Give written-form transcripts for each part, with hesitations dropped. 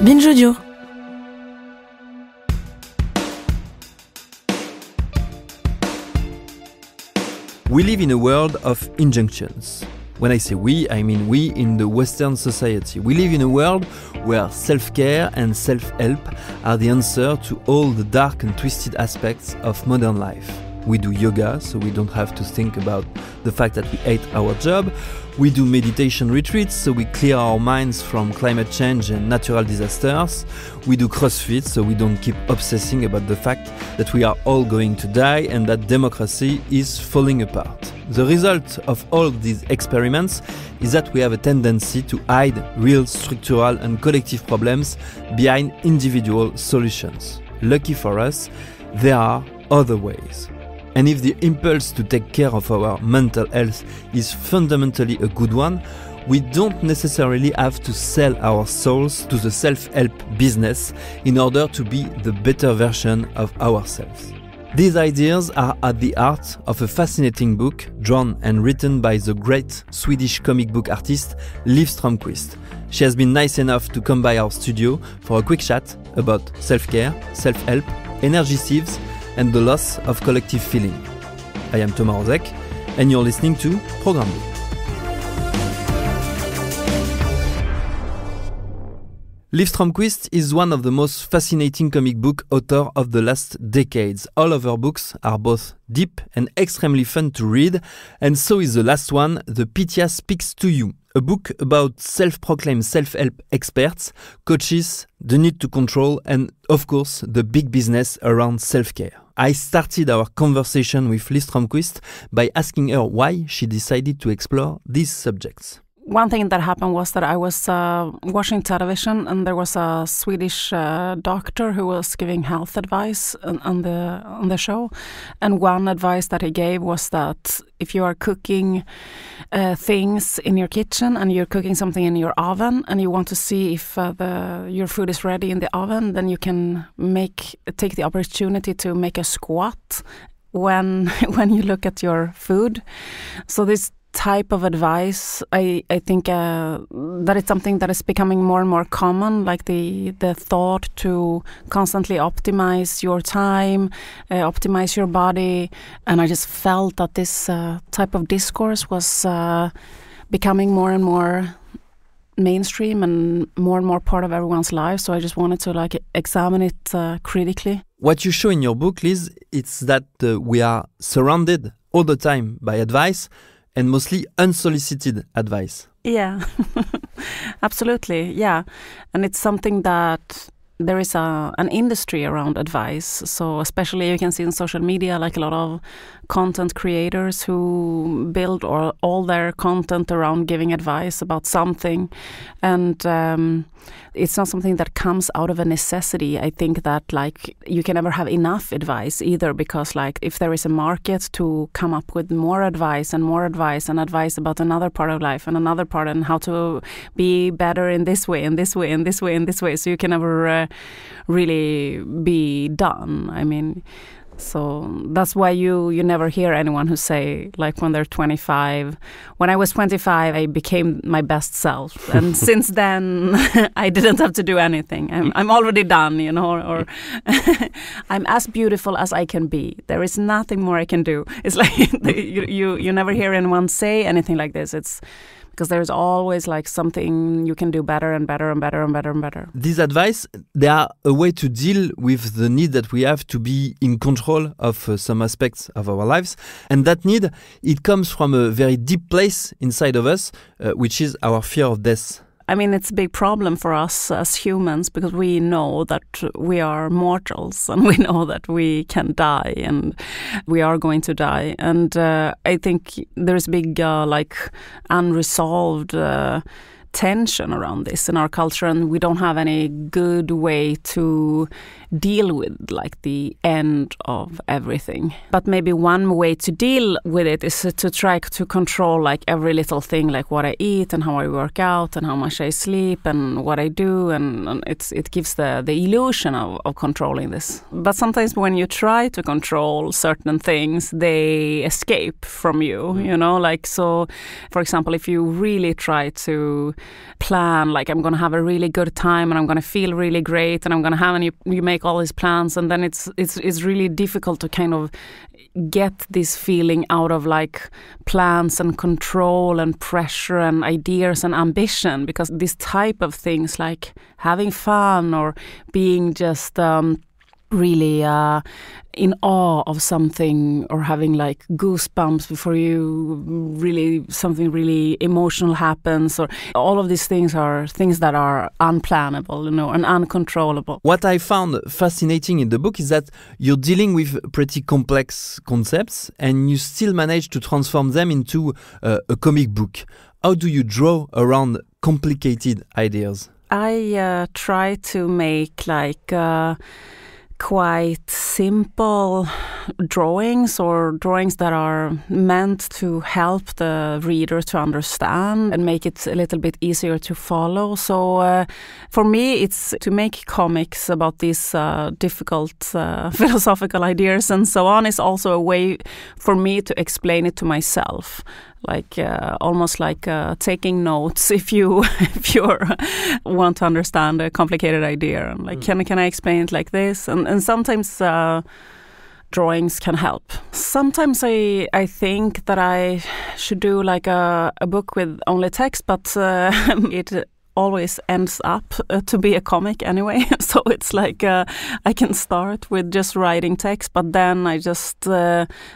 Binge Audio. We live in a world of injunctions. When I say we, I mean we in the Western society. We live in a world where self-care and self-help are the answer to all the dark and twisted aspects of modern life. We do yoga, so we don't have to think about the fact that we hate our job. We do meditation retreats, so we clear our minds from climate change and natural disasters. We do crossfit, so we don't keep obsessing about the fact that we are all going to die and that democracy is falling apart. The result of all these experiments is that we have a tendency to hide real structural and collective problems behind individual solutions. Lucky for us, there are other ways. And if the impulse to take care of our mental health is fundamentally a good one, we don't necessarily have to sell our souls to the self-help business in order to be the better version of ourselves. These ideas are at the heart of a fascinating book drawn and written by the great Swedish comic book artist Liv Strömquist. She has been nice enough to come by our studio for a quick chat about self-care, self-help, energy sieves, and the loss of collective feeling. I am Rozec, and you're listening to Programme B. Liv Strömquist is one of the most fascinating comic book authors of the last decades. All of her books are both deep and extremely fun to read, and so is the last one, The Pitya Speaks to You, a book about self-proclaimed self-help experts, coaches, the need to control, and of course, the big business around self-care. I started our conversation with Liv Strömquist by asking her why she decided to explore these subjects. One thing that happened was that I was watching television, and there was a Swedish doctor who was giving health advice on the show. And one advice that he gave was that if you are cooking things in your kitchen and you're cooking something in your oven and you want to see if your food is ready in the oven, then you can take the opportunity to make a squat when you look at your food. So this type of advice, I think that it's something that is becoming more and more common, like the thought to constantly optimize your time, optimize your body. And I just felt that this type of discourse was becoming more and more mainstream and more part of everyone's life. So I just wanted to examine it critically. What you show in your book, Liz, it's that we are surrounded all the time by advice, and mostly unsolicited advice. Yeah, absolutely, yeah. And it's something that there is an industry around advice. So especially you can see in social media, like a lot of content creators who build all their content around giving advice about something. And it's not something that comes out of a necessity. I think that you can never have enough advice either, because if there is a market to come up with more advice and advice about another part of life and another part and how to be better in this way and this way and this way and this way, so you can never really be done. I mean, so that's why you never hear anyone who say, when they're 25, when I was 25, I became my best self. And since then, I didn't have to do anything. I'm already done, or I'm as beautiful as I can be. There is nothing more I can do. It's you never hear anyone say anything like this. It's because there's always something you can do better and better and better and better and better. These advice, they are a way to deal with the need that we have to be in control of some aspects of our lives. And that need, it comes from a very deep place inside of us, which is our fear of death. I mean, it's a big problem for us as humans because we know that we are mortals and we know that we can die and we are going to die. And I think there's big, unresolved tension around this in our culture, and we don't have any good way to deal with the end of everything. But maybe one way to deal with it is to try to control every little thing, like what I eat and how I work out and how much I sleep and what I do, and it gives the illusion of controlling this. But sometimes when you try to control certain things, they escape from you, so for example, if you really try to plan, like I'm going to have a really good time and I'm going to feel really great and I'm going to have, and you make all these plans, and then it's really difficult to kind of get this feeling out of like plans and control and pressure and ideas and ambition, because this type of things like having fun or being just really in awe of something, or having like goosebumps before something really emotional happens, or all of these things are things that are unplannable, and uncontrollable. What I found fascinating in the book is that you're dealing with pretty complex concepts and you still manage to transform them into a comic book. How do you draw around complicated ideas? I try to make like quite simple drawings, or drawings that are meant to help the reader to understand and make it a little bit easier to follow. So for me, it's to make comics about these difficult philosophical ideas and so on is also a way for me to explain it to myself. Like almost like taking notes if you want to understand a complicated idea, and like can I explain it like this, and sometimes drawings can help. Sometimes I think that I should do like a book with only text, but it always ends up to be a comic anyway. So it's like I can start with just writing text, but then I just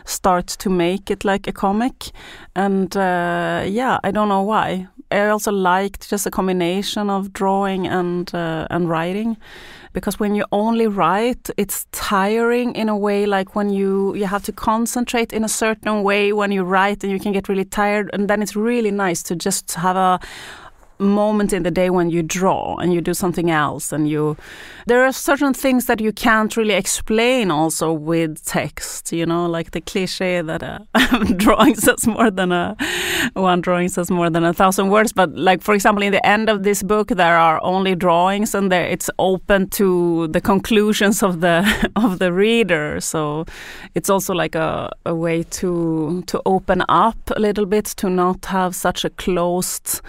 start to make it like a comic. And I don't know why. I also liked just a combination of drawing and writing, because when you only write, it's tiring in a way. Like when you have to concentrate in a certain way when you write, and you can get really tired. And then it's really nice to just have a moment in the day when you draw and you do something else, and there are certain things that you can't really explain also with text, like the cliche that drawing says more than one drawing says more than 1,000 words. But like, for example, in the end of this book there are only drawings, and it's open to the conclusions of the reader. So it's also like a way to open up a little bit, to not have such a closed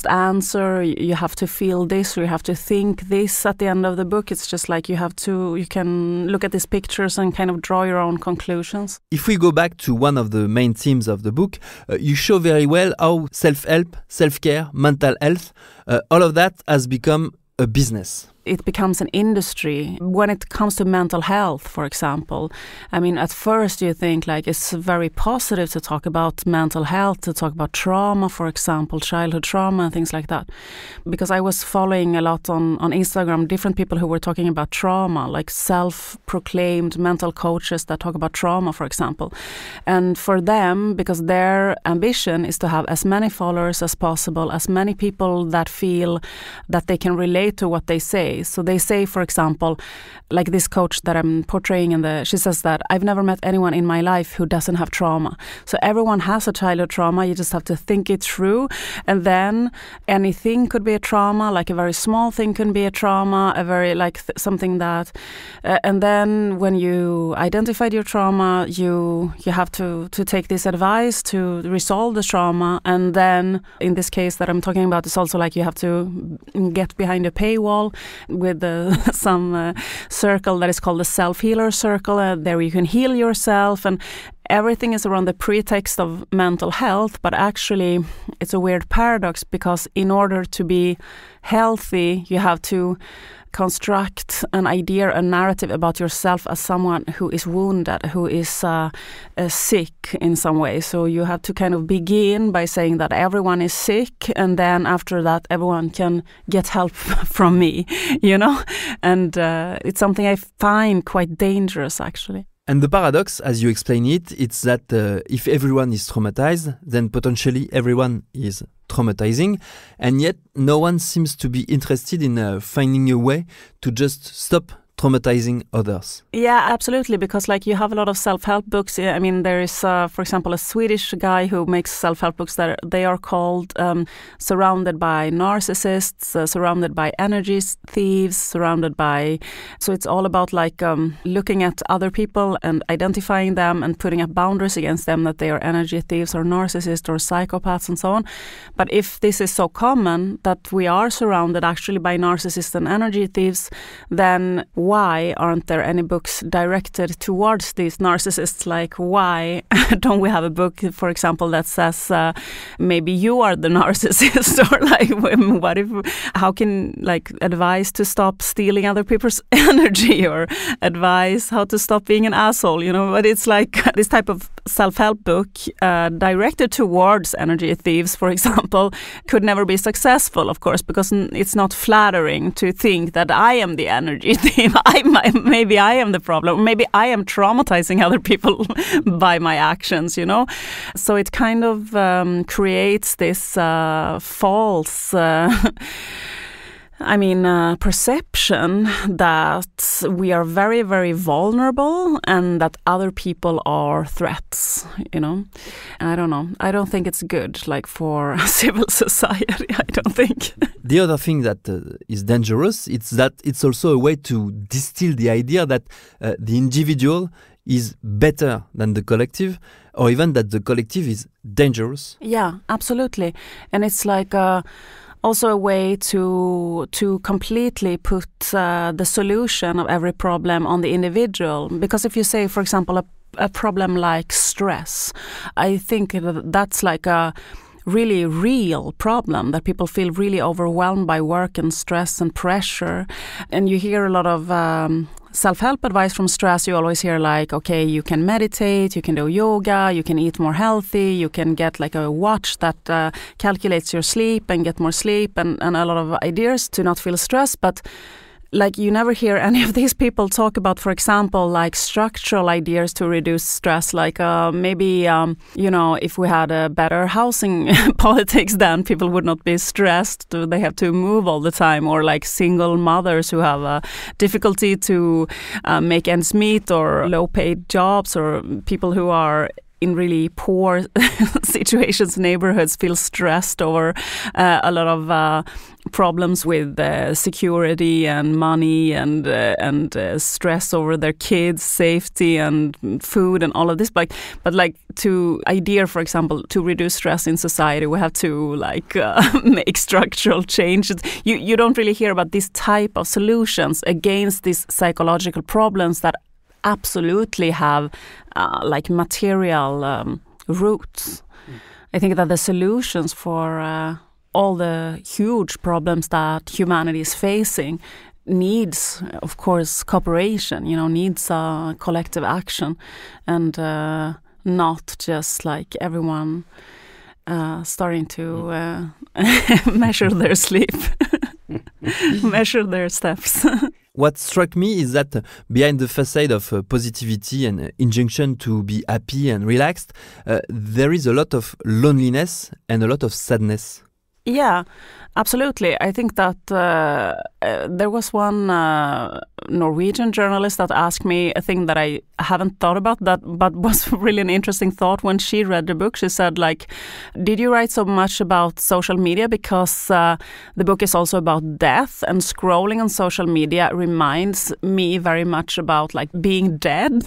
answer. You have to feel this, or you have to think this at the end of the book. It's just like you can look at these pictures and kind of draw your own conclusions. If we go back to one of the main themes of the book, you show very well how self-help, self-care, mental health, all of that has become a business. It becomes an industry. When it comes to mental health, for example, I mean, at first you think like it's very positive to talk about mental health, to talk about trauma, for example, childhood trauma and things like that. Because I was following a lot on Instagram, different people who were talking about trauma, like self-proclaimed mental coaches that talk about trauma, for example. And for them, because their ambition is to have as many followers as possible, as many people that feel that they can relate to what they say. So they say, for example, like this coach that I'm portraying she says that I've never met anyone in my life who doesn't have trauma. So everyone has a childhood trauma. You just have to think it through. And then anything could be a trauma, like a very small thing can be a trauma, a very like something that, and then when you identified your trauma, you have to take this advice to resolve the trauma. And then in this case that I'm talking about, it's also like you have to get behind a paywall with some circle that is called the self-healer circle. There you can heal yourself, and everything is around the pretext of mental health. But actually it's a weird paradox, because in order to be healthy you have to construct an idea, a narrative about yourself as someone who is wounded, who is sick in some way. So you have to kind of begin by saying that everyone is sick, and then after that everyone can get help from me, and it's something I find quite dangerous, actually. And the paradox, as you explain it, it's that if everyone is traumatized, then potentially everyone is traumatizing, and yet no one seems to be interested in finding a way to just stop traumatizing others. Yeah, absolutely, because like you have a lot of self-help books. I mean, there is, for example, a Swedish guy who makes self-help books that they are called Surrounded by Narcissists, Surrounded by Energy Thieves, Surrounded by... So it's all about like looking at other people and identifying them and putting up boundaries against them, that they are energy thieves or narcissists or psychopaths and so on. But if this is so common that we are surrounded actually by narcissists and energy thieves, then why aren't there any books directed towards these narcissists? Like, why don't we have a book, for example, that says maybe you are the narcissist, or like, what if, how can, like, advise to stop stealing other people's energy, or advise how to stop being an asshole, you know? But it's like this type of self-help book directed towards energy thieves, for example, could never be successful, of course, because it's not flattering to think that I am the energy thief. Maybe I am the problem. Maybe I am traumatizing other people by my actions, you know? So it kind of creates this false... perception that we are very, very vulnerable and that other people are threats, you know? I don't know. I don't think it's good, like, for civil society, I don't think. The other thing that is dangerous is that it's also a way to distill the idea that the individual is better than the collective, or even that the collective is dangerous. Yeah, absolutely. And it's like... also a way to completely put the solution of every problem on the individual. Because if you say, for example, a problem like stress, I think that's like a really real problem, that people feel really overwhelmed by work and stress and pressure. And you hear a lot of self-help advice from stress. You always hear like, okay, you can meditate, you can do yoga, you can eat more healthy, you can get like a watch that calculates your sleep and get more sleep, and a lot of ideas to not feel stress. But like, you never hear any of these people talk about, for example, like structural ideas to reduce stress, like maybe, if we had a better housing politics, then people would not be stressed. They have to move all the time, or like single mothers who have difficulty to make ends meet, or low-paid jobs, or people who are in really poor situations, neighborhoods, feel stressed over a lot of problems with security and money and stress over their kids' safety and food and all of this. But like, to idea, for example, to reduce stress in society, we have to like make structural changes. You don't really hear about this type of solutions against these psychological problems that absolutely have like material roots. I think that the solutions for all the huge problems that humanity is facing needs, of course, cooperation, needs collective action, and not just like everyone starting to measure their sleep, measure their steps. What struck me is that behind the facade of positivity and injunction to be happy and relaxed, there is a lot of loneliness and a lot of sadness. Yeah, absolutely. I think that there was one Norwegian journalist that asked me a thing that I haven't thought about, but was really an interesting thought when she read the book. She said, like, did you write so much about social media because the book is also about death, and scrolling on social media reminds me very much about like being dead?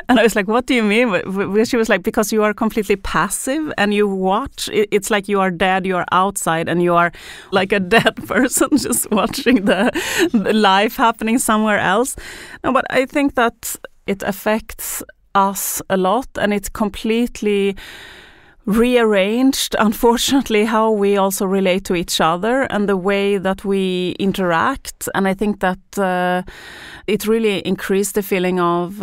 And I was like, what do you mean? She was like, because you are completely passive and you watch. It's like you are dead, you are outside, and you are like a dead person just watching the life happening somewhere else. No, but I think that it affects us a lot, and it's completely rearranged, unfortunately, how we also relate to each other and the way that we interact. And I think that it really increased the feeling of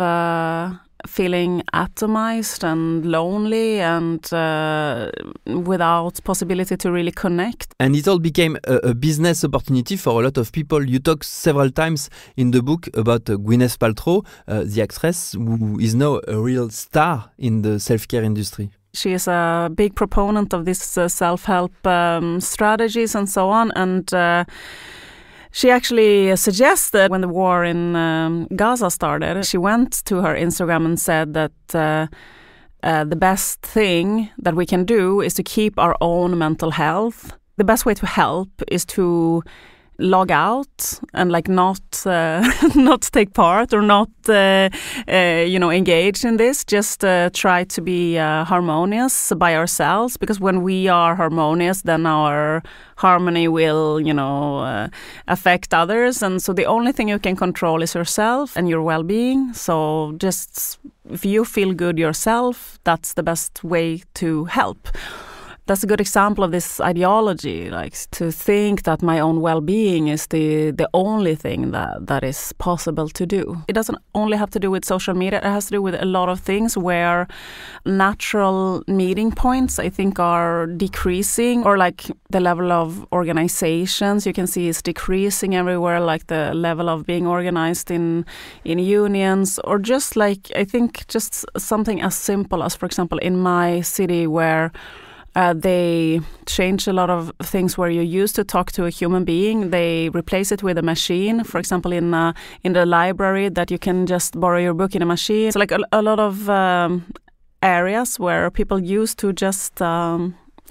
feeling atomized and lonely and without possibility to really connect. And it all became a business opportunity for a lot of people. You talk several times in the book about Gwyneth Paltrow, the actress, who is now a real star in the self-care industry. She is a big proponent of this self-help strategies and so on. And she actually suggested when the war in Gaza started, she went to her Instagram and said that the best thing that we can do is to keep our own mental health. The best way to help is to log out and like not take part or not engage in this. Just try to be harmonious by ourselves, because when we are harmonious, then our harmony will affect others, and so the only thing you can control is yourself and your well-being. So just if you feel good yourself, that's the best way to help. That's a good example of this ideology, like to think that my own well-being is the only thing that is possible to do. It doesn't only have to do with social media. It has to do with a lot of things where natural meeting points, I think, are decreasing, or like the level of organizations you can see is decreasing everywhere, like the level of being organized in unions, or just like, I think just something as simple as, for example, in my city where they change a lot of things where you used to talk to a human being. They replace it with a machine. For example, in the library, that you can just borrow your book in a machine. So like a lot of areas where people used to just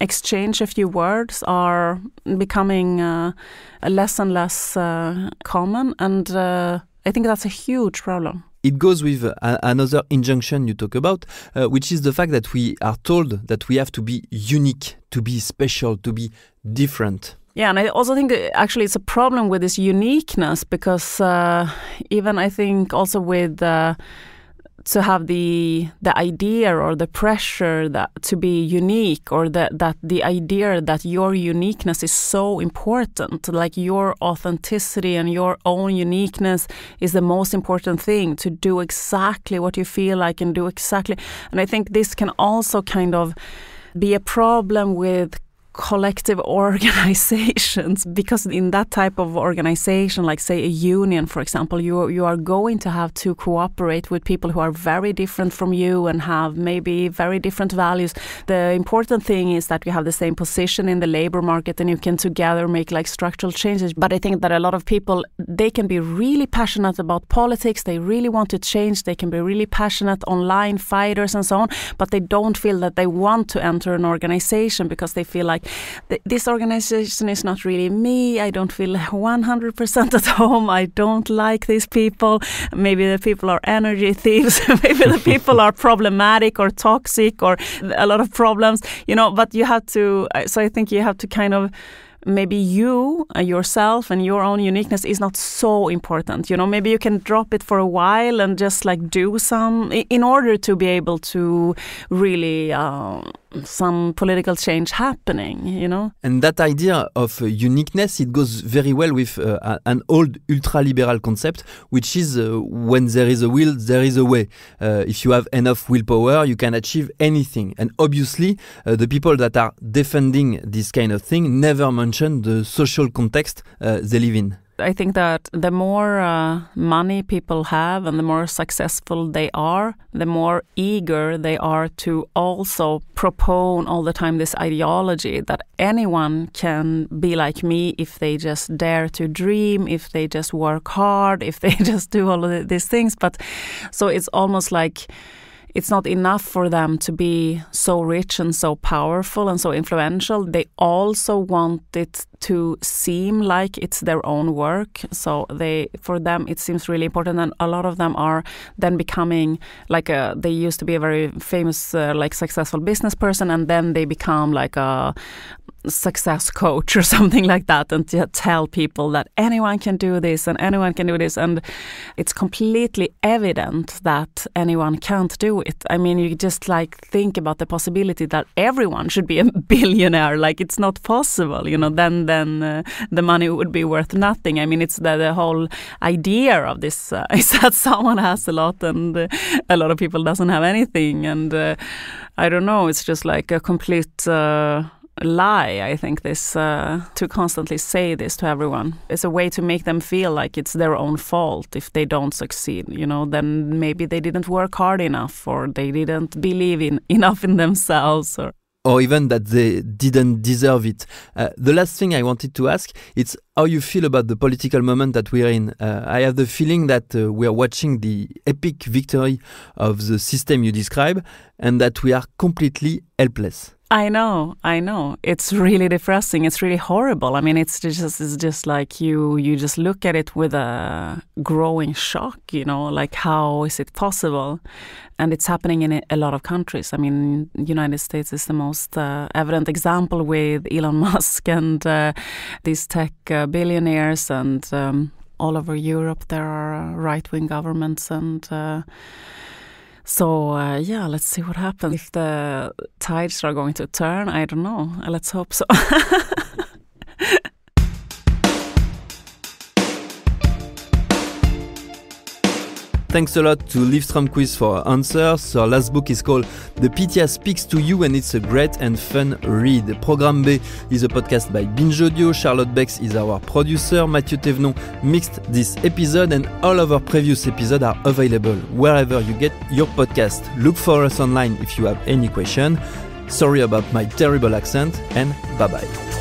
exchange a few words are becoming less and less common. And I think that's a huge problem. It goes with another injunction you talk about, which is the fact that we are told that we have to be unique, to be special, to be different. Yeah, and I also think actually it's a problem with this uniqueness, because even I think also with to have the idea or the pressure that to be unique, or that the idea that your uniqueness is so important, like your authenticity and your own uniqueness is the most important thing, to do exactly what you feel like and do exactly. And I think this can also kind of be a problem with collective organizations, because in that type of organization, like say a union, for example, you are going to have to cooperate with people who are very different from you and have maybe very different values. The important thing is that you have the same position in the labor market and you can together make like structural changes. But I think that a lot of people, they can be really passionate about politics, they really want to change, they can be really passionate online fighters and so on, but they don't feel that they want to enter an organization because they feel like this organization is not really me. I don't feel 100% at home. I don't like these people. Maybe the people are energy thieves. Maybe the people are problematic or toxic or a lot of problems, but you have to, so I think you have to kind of, maybe you, yourself and your own uniqueness is not so important. Maybe you can drop it for a while and just like do some, in order to be able to really some political change happening, And that idea of uniqueness, it goes very well with an old ultra-liberal concept, which is when there is a will, there is a way. If you have enough willpower, you can achieve anything. And obviously, the people that are defending this kind of thing never mention the social context they live in. I think that the more money people have and the more successful they are, the more eager they are to also propone all the time this ideology that anyone can be like me if they just dare to dream, if they just work hard, if they just do all of these things. But so it's almost like it's not enough for them to be so rich and so powerful and so influential. They also want it to seem like it's their own work. So for them, it seems really important. And a lot of them are then becoming like they used to be a very famous, successful business person, and then they become like a success coach or something like that, and to tell people that anyone can do this and anyone can do this, and it's completely evident that anyone can't do it. I mean, you just think about the possibility that everyone should be a billionaire. Like, it's not possible, then the money would be worth nothing. I mean, it's the whole idea of this is that someone has a lot and a lot of people doesn't have anything, and I don't know, it's just like a complete lie, I think, this to constantly say this to everyone. It's a way to make them feel like it's their own fault if they don't succeed, then maybe they didn't work hard enough, or they didn't believe enough in themselves. or even that they didn't deserve it. The last thing I wanted to ask, it's how you feel about the political moment that we're in. I have the feeling that we are watching the epic victory of the system you describe, and that we are completely helpless. I know. It's really depressing. It's really horrible. I mean, it's just like you just look at it with a growing shock, like how is it possible? And it's happening in a lot of countries. I mean, United States is the most evident example with Elon Musk and these tech billionaires, and all over Europe there are right-wing governments, and so let's see what happens. If the tides are going to turn, I don't know. Let's hope so. Thanks a lot to Liv Strömquist for her answers. Her last book is called The PTA Speaks to You, and it's a great and fun read. Programme B is a podcast by Binge Audio. Charlotte Baix is our producer. Mathieu Thevenon mixed this episode, and all of our previous episodes are available wherever you get your podcast. Look for us online if you have any question. Sorry about my terrible accent, and bye-bye.